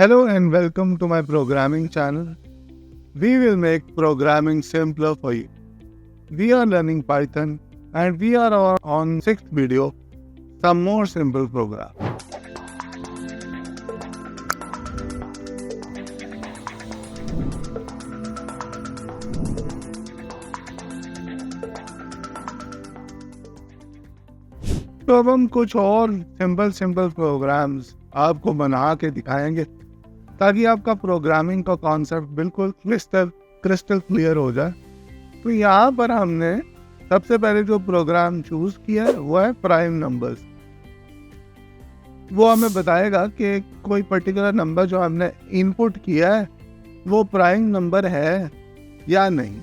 Hello and welcome to my programming channel. We will make programming simpler for you. We are learning Python and we are on 6th video, some more simple program. तो अब हम कुछ और simple programmes आपको बना के दिखाएंगे ताकि आपका प्रोग्रामिंग का कॉन्सेप्ट बिल्कुल क्रिस्टल क्लियर हो जाए। तो यहाँ पर हमने सबसे पहले जो प्रोग्राम चूज किया है वो है प्राइम नंबर्स। वो हमें बताएगा कि कोई पर्टिकुलर नंबर जो हमने इनपुट किया है वो प्राइम नंबर है या नहीं।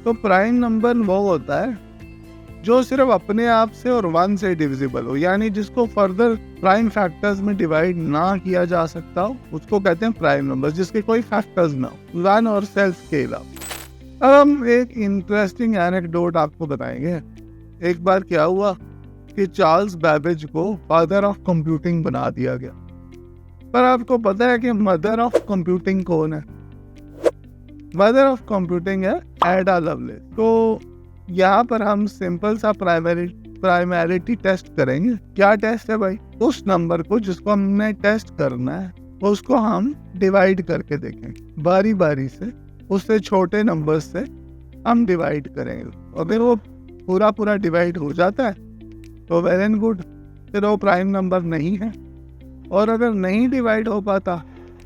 तो प्राइम नंबर वो होता है जो सिर्फ अपने आप से और 1 से डिविजिबल हो, यानी जिसको फर्दर प्राइम फैक्टर्स में डिवाइड ना किया जा सकता हो, उसको कहते हैं प्राइम नंबर, जिसके कोई फैक्टर्स ना हो, 1 और सेल्फ के अलावा। अब हम एक इंटरेस्टिंग एनेक्डोट आपको बताएंगे। एक बार क्या हुआ कि चार्ल्स बैबेज को फादर ऑफ कंप्यूटिंग बना दिया गया, पर आपको पता है कि मदर ऑफ कंप्यूटिंग कौन है? मदर ऑफ कंप्यूटिंग है एडा लवलेस। तो यहाँ पर हम सिंपल सा प्राइमरिटी टेस्ट करेंगे। क्या टेस्ट है भाई? उस नंबर को जिसको हमने टेस्ट करना है उसको हम डिवाइड करके देखेंगे, बारी बारी से उससे छोटे नंबर से हम डिवाइड करेंगे। अगर वो पूरा डिवाइड हो जाता है तो वेल एंड गुड, फिर वो प्राइम नंबर नहीं है। और अगर नहीं डिवाइड हो पाता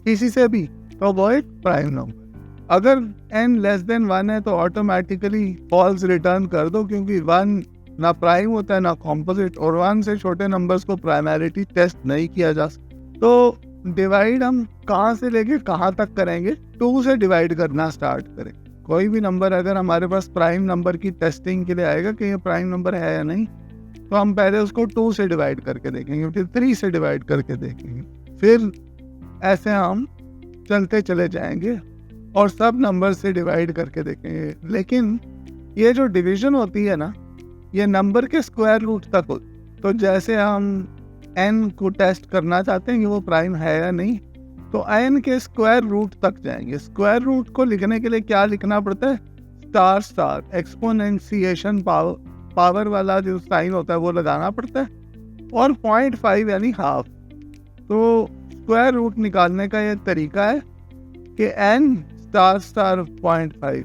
किसी से भी तो वो एक प्राइम नंबर। अगर n लेस देन 1 है तो ऑटोमेटिकली फॉल्स रिटर्न कर दो, क्योंकि 1 ना प्राइम होता है ना कॉम्पोजिट, और 1 से छोटे नंबर्स को प्राइमरिटी टेस्ट नहीं किया जा सकता। तो डिवाइड हम कहाँ से लेके कहाँ तक करेंगे? 2 से डिवाइड करना स्टार्ट करें। कोई भी नंबर अगर हमारे पास प्राइम नंबर की टेस्टिंग के लिए आएगा कि ये प्राइम नंबर है या नहीं, तो हम पहले उसको 2 से डिवाइड करके देखेंगे, फिर 3 से डिवाइड करके देखेंगे, फिर ऐसे हम चलते चले जाएंगे और सब नंबर से डिवाइड करके देखेंगे। लेकिन ये जो डिवीजन होती है ना, ये नंबर के स्क्वायर रूट तक होती। तो जैसे हम n को टेस्ट करना चाहते हैं कि वो प्राइम है या नहीं, तो n के स्क्वायर रूट तक जाएंगे। स्क्वायर रूट को लिखने के लिए क्या लिखना पड़ता है? स्टार स्टार एक्सपोनेंशिएशन पावर वाला जो साइन होता है वो लगाना पड़ता है, और 0.5 यानी हाफ। तो स्क्वायर रूट निकालने का ये तरीका है कि n स्टार 0.5।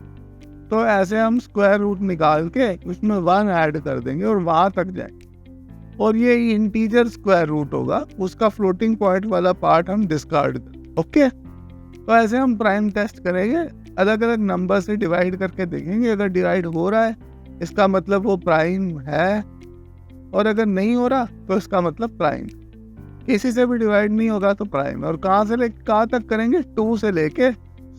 तो ऐसे हम स्क्वायर रूट निकाल के उसमें 1 ऐड कर देंगे और वहां तक जाएंगे, और ये इंटीजर स्क्वायर रूट होगा, उसका फ्लोटिंग पॉइंट वाला पार्ट हम डिस्कार्ड कर। ओके, तो ऐसे हम प्राइम टेस्ट करेंगे, अलग अलग नंबर से डिवाइड करके देखेंगे। अगर डिवाइड हो रहा है इसका मतलब वो प्राइम है, और अगर नहीं हो रहा तो इसका मतलब प्राइम। किसी से भी डिवाइड नहीं होगा तो प्राइम। और कहाँ से लेके कहाँ तक करेंगे? 2 से लेके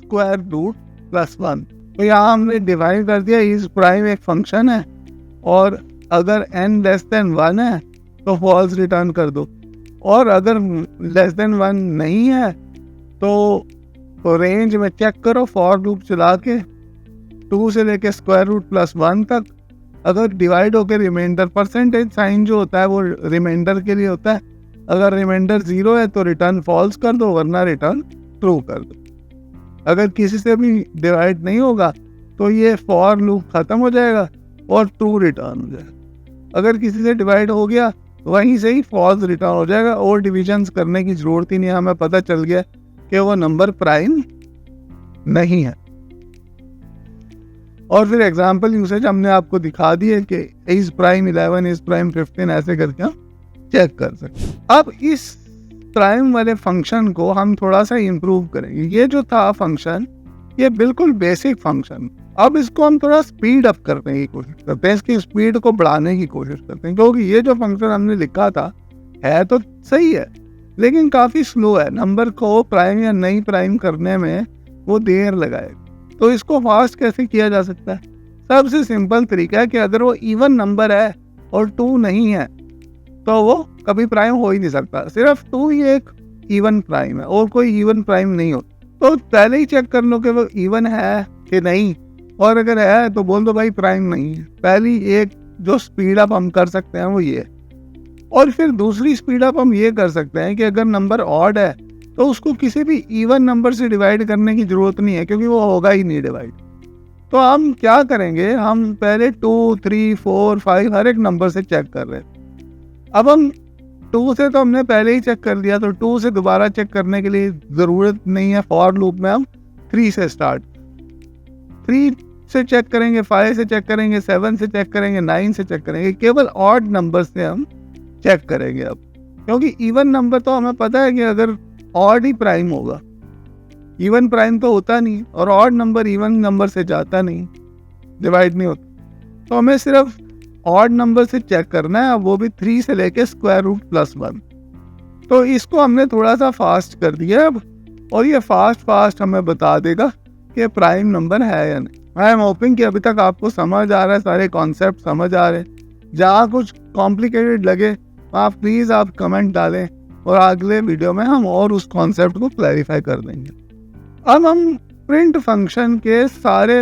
स्क्वायर रूट प्लस 1। तो यहाँ हमने डिवाइड कर दिया। इस प्राइम एक फंक्शन है, और अगर n लेस देन 1 है तो फॉल्स रिटर्न कर दो, और अगर लेस देन 1 नहीं है तो रेंज में चेक करो, फॉर लूप चला के 2 से लेके स्क्वायर रूट प्लस 1 तक। अगर डिवाइड होकर रिमाइंडर, परसेंटेज साइन जो होता है वो रिमाइंडर के लिए होता है, अगर रिमाइंडर 0 है तो रिटर्न फॉल्स कर दो, वरना रिटर्न ट्रू कर दो। अगर किसी से भी डिवाइड नहीं होगा तो ये फॉर लूप खत्म हो जाएगा और ट्रू रिटर्न हो जाएगा। अगर किसी से डिवाइड हो गया तो वहीं से ही फॉल्स रिटर्न हो जाएगा, और डिविजन्स करने की जरूरत ही नहीं है। हमें पता चल गया कि वो नंबर प्राइम नहीं है। और फिर एग्जाम्पल यूसेज हमने आपको दिखा दिए कि इज प्राइम 11 इज प्राइम 15, ऐसे करके हम चेक कर सकते। अब इस प्राइम वाले फंक्शन को हम थोड़ा सा इम्प्रूव करेंगे। ये जो था फंक्शन, ये बिल्कुल बेसिक फंक्शन, अब इसको हम थोड़ा स्पीड अप करने की कोशिश करते हैं, इसकी स्पीड को बढ़ाने की कोशिश करते हैं, क्योंकि ये जो फंक्शन हमने लिखा था है तो सही है लेकिन काफ़ी स्लो है। नंबर को प्राइम या नहीं प्राइम करने में वो देर लगाएगा। तो इसको फास्ट कैसे किया जा सकता है? सबसे सिंपल तरीका है कि अगर वो इवन नंबर है और 2 नहीं है तो वो कभी प्राइम हो ही नहीं सकता। सिर्फ 2 ही एक इवन प्राइम है और कोई इवन प्राइम नहीं हो। तो पहले ही चेक कर लो कि वो इवन है कि नहीं, और अगर है तो बोल दो भाई प्राइम नहीं है। पहली एक जो स्पीड अप हम कर सकते हैं वो ये है। और फिर दूसरी स्पीड अप हम ये कर सकते हैं कि अगर नंबर ऑड है तो उसको किसी भी इवन नंबर से डिवाइड करने की ज़रूरत नहीं है, क्योंकि वो होगा ही नहीं डिवाइड। तो हम क्या करेंगे, हम पहले 2, 3, 4, 5 हर एक नंबर से चेक कर रहे हैं। अब हम 2 से तो हमने पहले ही चेक कर लिया, तो 2 से दोबारा चेक करने के लिए ज़रूरत नहीं है। फॉर लूप में हम 3 से स्टार्ट, 3 से चेक करेंगे, 5 से चेक करेंगे, 7 से चेक करेंगे, 9 से चेक करेंगे। केवल ऑड नंबर से हम चेक करेंगे अब, क्योंकि इवन नंबर तो हमें पता है कि अगर ऑड ही प्राइम होगा, इवन प्राइम तो होता नहीं, और ऑड नंबर इवन नंबर से जाता नहीं, डिवाइड नहीं होता। तो हमें सिर्फ ऑड नंबर से चेक करना है, वो भी 3 से लेके स्क्वायर रूट +1। तो इसको हमने थोड़ा सा फास्ट कर दिया अब, और ये फास्ट हमें बता देगा कि प्राइम नंबर है या नहीं। आई एम होपिंग कि अभी तक आपको समझ आ रहा है, सारे कॉन्सेप्ट समझ आ रहे हैं। जहाँ कुछ कॉम्प्लिकेटेड लगे आप प्लीज़ आप कमेंट डालें, और अगले वीडियो में हम और उस कॉन्सेप्ट को क्लैरिफाई कर देंगे। अब हम प्रिंट फंक्शन के सारे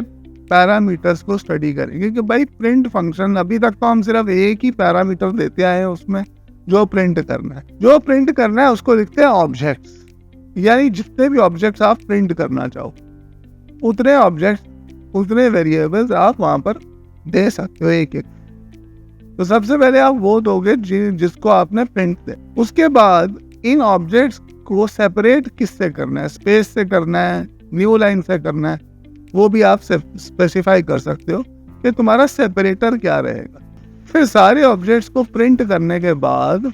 पैरामीटर्स को स्टडी करेंगे कि भाई प्रिंट फंक्शन, अभी तक तो हम सिर्फ एक ही पैरामीटर देते आए हैं उसमें, जो प्रिंट करना है। जो प्रिंट करना है उसको लिखते हैं ऑब्जेक्ट्स, यानी जितने भी ऑब्जेक्ट्स आप प्रिंट करना चाहो उतने ऑब्जेक्ट्स, उतने वेरिएबल्स आप वहाँ पर दे सकते हो एक एक। तो सबसे पहले आप वो दोगे जिसको आपने प्रिंट दे। उसके बाद इन ऑब्जेक्ट्स को सेपरेट किससे करना है, स्पेस से करना है, न्यू लाइन से करना है, वो भी आप स्पेसिफाई कर सकते हो कि तुम्हारा सेपरेटर क्या रहेगा। फिर सारे ऑब्जेक्ट्स को प्रिंट करने के बाद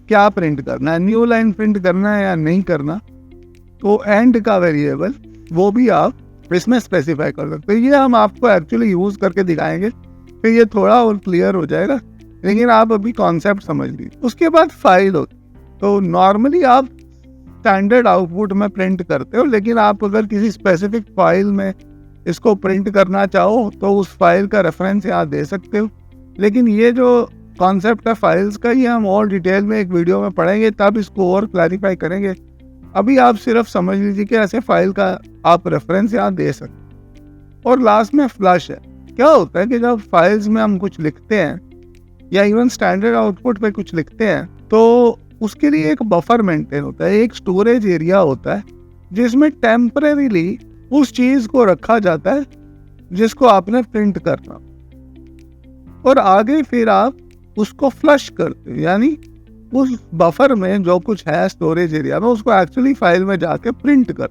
क्या प्रिंट करना है, न्यू लाइन प्रिंट करना है या नहीं करना, तो एंड का वेरिएबल वो भी आप इसमें स्पेसिफाई कर सकते हो। ये हम आपको एक्चुअली यूज करके दिखाएंगे, फिर ये थोड़ा और क्लियर हो जाएगा, लेकिन आप अभी कॉन्सेप्ट समझ लीजिए। उसके बाद फाइल होती, तो नॉर्मली आप स्टैंडर्ड आउटपुट में प्रिंट करते हो, लेकिन आप अगर किसी स्पेसिफिक फाइल में इसको प्रिंट करना चाहो तो उस फाइल का रेफरेंस यहाँ दे सकते हो। लेकिन ये जो कॉन्सेप्ट है फाइल्स का, ये हम और डिटेल में एक वीडियो में पढ़ेंगे, तब इसको और क्लैरिफाई करेंगे। अभी आप सिर्फ समझ लीजिए कि ऐसे फाइल का आप रेफरेंस यहाँ दे सकते। और लास्ट में फ्लश है। क्या होता है कि जब फाइल्स में हम कुछ लिखते हैं या इवन स्टैंडर्ड आउटपुट पे कुछ लिखते हैं, तो उसके लिए एक बफर मेंटेन होता है, एक स्टोरेज एरिया होता है जिसमें टेम्परेरीली उस चीज को रखा जाता है जिसको आपने प्रिंट करना, और आगे फिर आप उसको फ्लश करते हो, यानी उस बफर में जो कुछ है स्टोरेज एरिया में उसको एक्चुअली फाइल में जाके प्रिंट कर।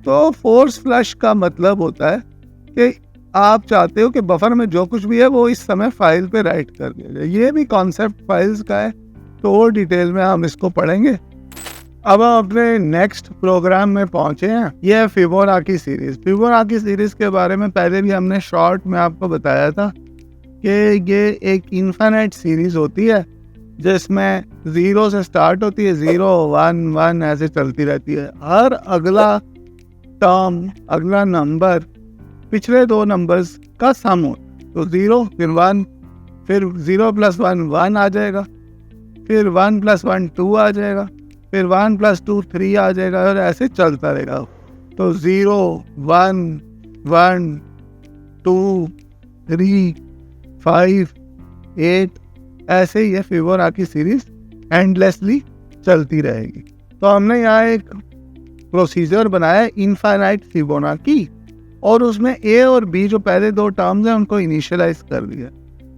तो फोर्स फ्लश का मतलब होता है कि आप चाहते हो कि बफर में जो कुछ भी है वो इस समय फाइल पे राइट कर दिया जाए। ये भी कॉन्सेप्ट फाइल्स का है, तो और डिटेल में हम इसको पढ़ेंगे। अब हम अपने नेक्स्ट प्रोग्राम में पहुंचे हैं, ये है फिबोनाची सीरीज। फिबोनाची सीरीज के बारे में पहले भी हमने शॉर्ट में आपको बताया था कि ये एक इनफाइनाइट सीरीज होती है जिसमें 0 से स्टार्ट होती है, 0, 1, 1 ऐसे चलती रहती है। हर अगला टर्म, अगला नंबर पिछले दो नंबर्स का सम हो, तो 0 फिर 1, फिर 0 + 1 1 आ जाएगा, फिर 1 + 1 2 आ जाएगा, फिर 1 + 2 3 आ जाएगा, और ऐसे चलता रहेगा। तो 0 1 1 2 3 5 8 ऐसे ही ये फिबोनाची सीरीज एंडलेसली चलती रहेगी। तो हमने यहाँ एक प्रोसीजर बनाया है इनफाइनाइट फिबोनाची, और उसमें ए और बी जो पहले दो टर्म्स हैं उनको इनिशियलाइज कर दिया।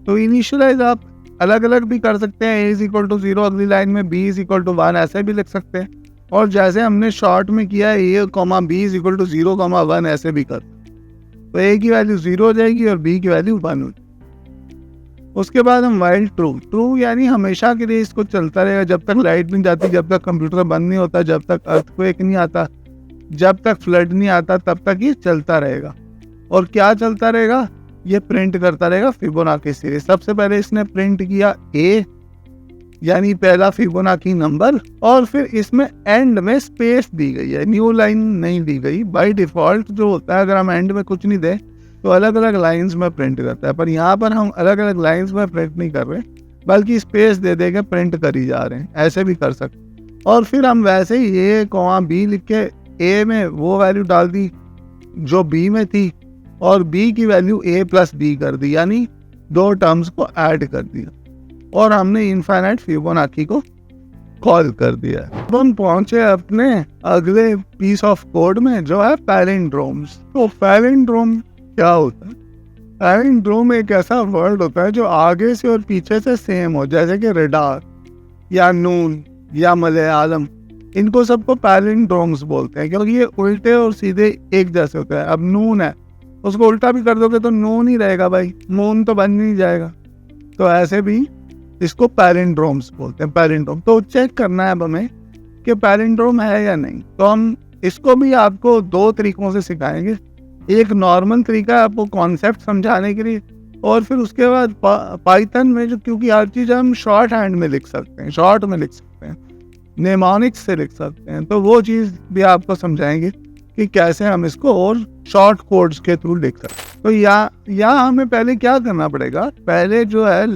तो इनिशियलाइज आप अलग अलग भी कर सकते हैं, a = 0 अगली लाइन में, b = 1 ऐसे भी लिख सकते हैं, और जैसे हमने शॉर्ट में किया है a, b = 0, 1 ऐसे भी कर। तो a की वैल्यू 0 हो जाएगी और b की वैल्यू 1 हो जाएगी। उसके बाद हम वाइल ट्रू यानी हमेशा के लिए इसको चलता रहेगा, जब तक लाइट नहीं जाती, जब तक कंप्यूटर बंद नहीं होता, जब तक अर्थक्वेक नहीं आता, जब तक फ्लड नहीं आता, तब तक ये चलता रहेगा। और क्या चलता रहेगा, ये प्रिंट करता रहेगा फिबोनाची सीरीज। सबसे पहले इसने प्रिंट किया ए यानी पहला फिबोनाची नंबर, और फिर इसमें एंड में स्पेस दी गई है, न्यू लाइन नहीं दी गई। बाय डिफॉल्ट जो होता है अगर हम एंड में कुछ नहीं दे तो अलग अलग लाइंस में प्रिंट करता है, पर यहाँ पर हम अलग अलग लाइंस में प्रिंट नहीं कर रहे, बल्कि स्पेस दे देके प्रिंट करी जा रहे हैं। ऐसे भी कर सकते। और फिर हम वैसे ही ए, बी लिख के ए में वो वैल्यू डाल दी जो बी में थी, और बी की वैल्यू a + b कर दी, यानी दो टर्म्स को ऐड कर दिया, और हमने इनफाइनाइट फिबोनाची को कॉल कर दिया। अब हम पहुंचे अपने अगले पीस ऑफ कोड में जो है पैलिंड्रोम्स। तो पैलिंड्रोम क्या होता है? पैलिंड्रोम एक ऐसा वर्ड होता है जो आगे से और पीछे से सेम हो, जैसे कि रेडार या नून या मलयालम, इनको सबको पैलिंड्रोम्स बोलते हैं क्योंकि ये उल्टे और सीधे एक जैसे होते हैं। अब नून है, उसको उल्टा भी कर दोगे तो नून ही रहेगा भाई, मून तो बन नहीं जाएगा। तो ऐसे भी इसको पैलिंड्रोम्स बोलते हैं, पैलिंड्रोम। तो चेक करना है अब हमें कि पैलिंड्रोम है या नहीं। तो हम इसको भी आपको दो तरीकों से सिखाएंगे। एक नॉर्मल तरीका है आपको कॉन्सेप्ट समझाने के लिए, और फिर उसके बाद पाइथन में जो, क्योंकि हर चीज़ हम शॉर्ट हैंड में लिख सकते हैं, शॉर्ट में लिख सकते हैं, नेमोनिक्स से लिख सकते हैं, तो वो चीज़ भी आपको समझाएंगे कि कैसे हम इसको और शॉर्ट कोड्स के थ्रू लिख सकते हैं। तो यहाँ हमें पहले क्या करना पड़ेगा, पहले जो है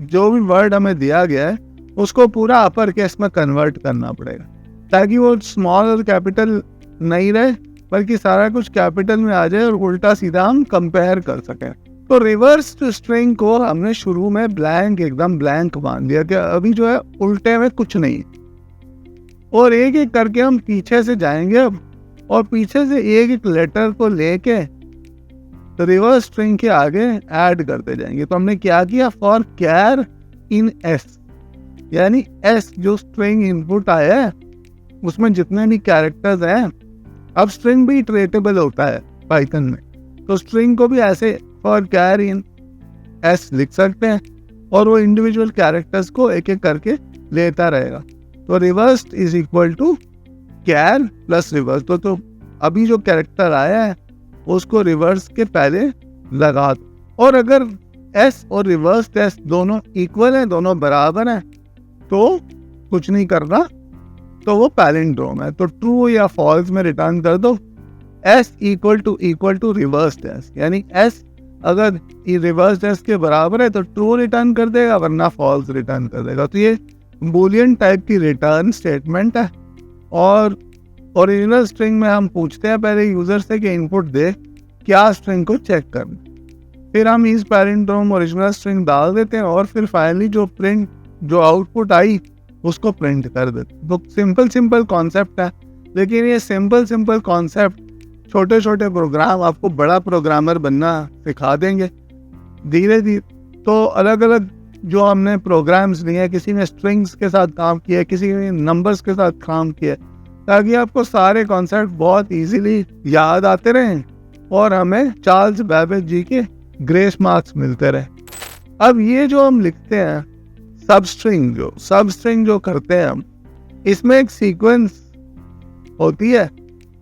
जो भी वर्ड हमें दिया गया है उसको पूरा अपर केस में कन्वर्ट करना पड़ेगा, ताकि वो स्मॉल और कैपिटल नहीं रहे बल्कि सारा कुछ कैपिटल में आ जाए और उल्टा सीधा हम कंपेयर कर सकें। तो रिवर्स स्ट्रिंग को हमने शुरू में ब्लैंक, एकदम ब्लैंक मान दिया कि अभी जो है उल्टे में कुछ नहीं, और एक एक करके हम पीछे से जाएंगे अब, और पीछे से एक एक लेटर को लेके तो रिवर्स स्ट्रिंग के आगे ऐड करते जाएंगे। तो हमने क्या किया, फॉर कैर इन एस, यानी एस जो स्ट्रिंग इनपुट आया है उसमें जितने भी कैरेक्टर्स हैं, अब स्ट्रिंग भी इटरेटेबल होता है पाइथन में, तो स्ट्रिंग को भी ऐसे फॉर कैर इन एस लिख सकते हैं और वो इंडिविजुअल कैरेक्टर्स को एक एक करके लेता रहेगा। तो reverse is equal to char plus reverse. तो अभी जो कैरेक्टर आया है उसको रिवर्स के पहले लगा दो, और अगर एस और रिवर्स टेस्ट दोनों इक्वल है, दोनों बराबर हैं, तो कुछ नहीं करना, तो वो पैलिंड्रोम है। तो ट्रू या फॉल्स में रिटर्न कर दो S equal to reverse test, यानी एस अगर रिवर्स टेस्ट के बराबर है तो ट्रू रिटर्न कर देगा, वरना फॉल्स रिटर्न कर देगा। तो ये बूलियन टाइप की रिटर्न स्टेटमेंट है। और ओरिजिनल स्ट्रिंग में हम पूछते हैं पहले यूजर से कि इनपुट दे क्या स्ट्रिंग को चेक करना, फिर हम इस पैलिंड्रोम ओरिजिनल स्ट्रिंग डाल देते हैं और फिर फाइनली जो आउटपुट आई उसको प्रिंट कर देते हैं। तो सिंपल कॉन्सेप्ट है, लेकिन ये सिंपल कॉन्सेप्ट छोटे छोटे प्रोग्राम आपको बड़ा प्रोग्रामर बनना सिखा देंगे धीरे धीरे। तो अलग अलग जो हमने प्रोग्राम्स लिए, किसी ने स्ट्रिंग्स के साथ काम किया, किसी ने नंबर्स के साथ काम किया, ताकि आपको सारे कॉन्सेप्ट बहुत इजीली याद आते रहें और हमें चार्ल्स बेबेज जी के ग्रेस मार्क्स मिलते रहे। अब ये जो हम लिखते हैं सबस्ट्रिंग जो करते हैं हम, इसमें एक सीक्वेंस होती है,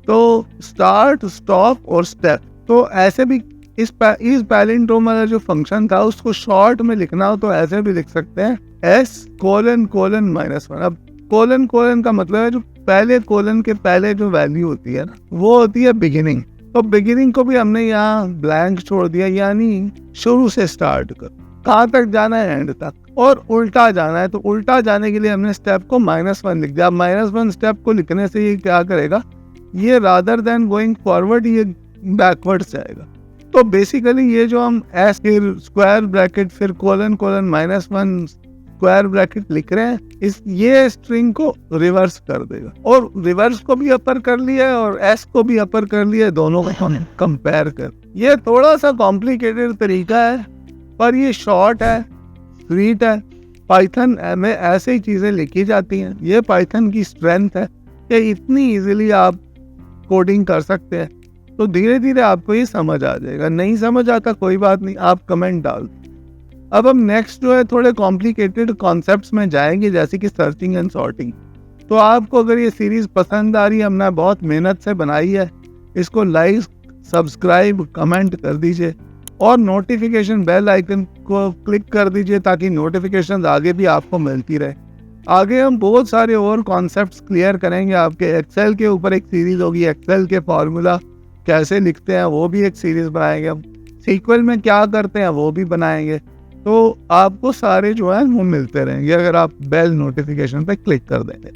तो स्टार्ट, स्टॉप और स्टेप। तो ऐसे भी इस पैलिंड्रोम वाला जो फंक्शन था उसको शॉर्ट में लिखना हो तो ऐसे भी लिख सकते हैं S::-1। अब कोलन का मतलब है जो पहले कोलन के पहले जो वैल्यू होती है ना, वो होती है बिगिनिंग। तो बिगिनिंग को भी हमने यहाँ ब्लैंक छोड़ दिया, यानी शुरू से स्टार्ट कर, कहाँ तक जाना है, एंड तक। और उल्टा जाना है तो उल्टा जाने के लिए हमने स्टेप को -1 लिख दिया। -1 स्टेप को लिखने से ये क्या करेगा, ये रादर देन गोइंग फॉरवर्ड ये बैकवर्ड्स जाएगा। तो बेसिकली ये जो हम एस फिर स्क्वायर ब्रैकेट फिर कोलन -1 स्क्वायर ब्रैकेट लिख रहे हैं, ये स्ट्रिंग को रिवर्स कर देगा। और रिवर्स को भी अपर कर लिया और एस को भी अपर कर लिया, दोनों को कंपेयर कर। ये थोड़ा सा कॉम्प्लिकेटेड तरीका है पर ये शॉर्ट है, स्वीट है। पाइथन में ऐसे ही चीजें लिखी जाती हैं, ये पाइथन की स्ट्रेंथ है कि इतनी इजीली आप कोडिंग कर सकते हैं। तो धीरे धीरे आपको ये समझ आ जाएगा, नहीं समझ आता कोई बात नहीं, आप कमेंट डाल। अब हम नेक्स्ट जो है थोड़े कॉम्प्लिकेटेड कॉन्सेप्ट्स में जाएंगे, जैसे कि सर्चिंग एंड सॉर्टिंग। तो आपको अगर ये सीरीज पसंद आ रही है, हमने बहुत मेहनत से बनाई है, इसको लाइक, सब्सक्राइब, कमेंट कर दीजिए और नोटिफिकेशन बेल आइकन को क्लिक कर दीजिए ताकि नोटिफिकेशन आगे भी आपको मिलती रहे। आगे हम बहुत सारे और कॉन्सेप्ट्स क्लियर करेंगे आपके। एक्सेल के ऊपर एक सीरीज होगी, एक्सेल के फॉर्मूला कैसे लिखते हैं वो भी एक सीरीज बनाएंगे हम। सीक्वल में क्या करते हैं वो भी बनाएंगे। तो आपको सारे जो है वो मिलते रहेंगे अगर आप बेल नोटिफिकेशन पे क्लिक कर देंगे।